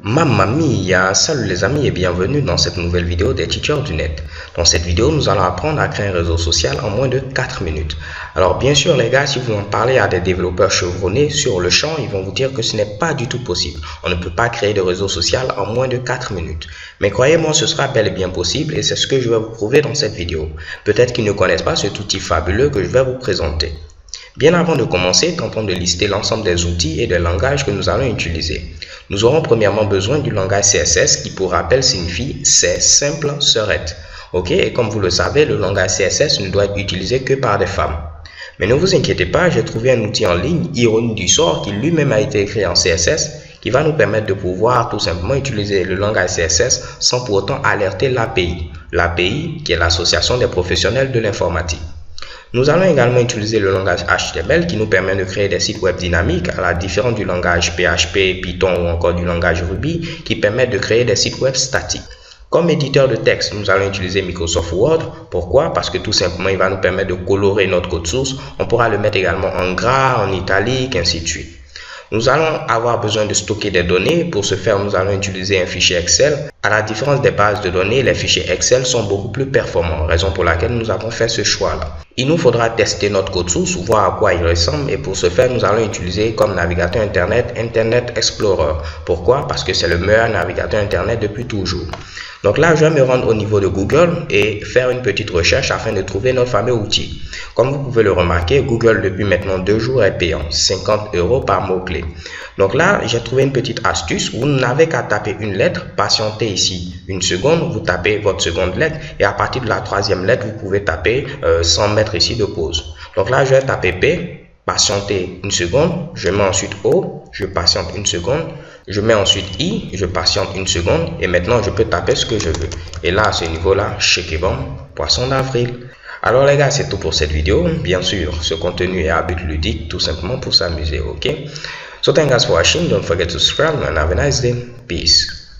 Mamma mia, salut les amis et bienvenue dans cette nouvelle vidéo des Teachers du Net. Dans cette vidéo, nous allons apprendre à créer un réseau social en moins de 4 minutes. Alors bien sûr les gars, si vous en parlez à des développeurs chevronnés sur le champ, ils vont vous dire que ce n'est pas du tout possible. On ne peut pas créer de réseau social en moins de 4 minutes. Mais croyez-moi, ce sera bel et bien possible et c'est ce que je vais vous prouver dans cette vidéo. Peut-être qu'ils ne connaissent pas cet outil fabuleux que je vais vous présenter. Bien avant de commencer, tentons de lister l'ensemble des outils et des langages que nous allons utiliser. Nous aurons premièrement besoin du langage CSS qui pour rappel signifie c'est simple serait. Ok, et comme vous le savez, le langage CSS ne doit être utilisé que par des femmes. Mais ne vous inquiétez pas, j'ai trouvé un outil en ligne, ironie du sort, qui lui-même a été écrit en CSS, qui va nous permettre de pouvoir tout simplement utiliser le langage CSS sans pour autant alerter l'API. L'API qui est l'association des professionnels de l'informatique. Nous allons également utiliser le langage HTML qui nous permet de créer des sites web dynamiques à la différence du langage PHP, Python ou encore du langage Ruby qui permettent de créer des sites web statiques. Comme éditeur de texte, nous allons utiliser Microsoft Word. Pourquoi? Parce que tout simplement, il va nous permettre de colorer notre code source. On pourra le mettre également en gras, en italique, ainsi de suite. Nous allons avoir besoin de stocker des données. Pour ce faire, nous allons utiliser un fichier Excel. À la différence des bases de données, les fichiers Excel sont beaucoup plus performants, raison pour laquelle nous avons fait ce choix-là. Il nous faudra tester notre code source, voir à quoi il ressemble et pour ce faire, nous allons utiliser comme navigateur Internet Internet Explorer. Pourquoi? Parce que c'est le meilleur navigateur Internet depuis toujours. Donc là, je vais me rendre au niveau de Google et faire une petite recherche afin de trouver notre fameux outil. Comme vous pouvez le remarquer, Google depuis maintenant 2 jours est payant, 50 € par mot-clé. Donc là, j'ai trouvé une petite astuce. Vous n'avez qu'à taper une lettre, patienter ici une seconde, vous tapez votre seconde lettre et à partir de la troisième lettre, vous pouvez taper sans mettre ici de pause. Donc là, je vais taper P, patienter une seconde, je mets ensuite O, je patiente une seconde. Je mets ensuite I, je patiente une seconde et maintenant je peux taper ce que je veux. Et là, à ce niveau-là, bon, poisson d'avril. Alors les gars, c'est tout pour cette vidéo. Bien sûr, ce contenu est à but ludique, tout simplement pour s'amuser, ok? So thank you guys for watching. Don't forget to subscribe and have a nice day. Peace.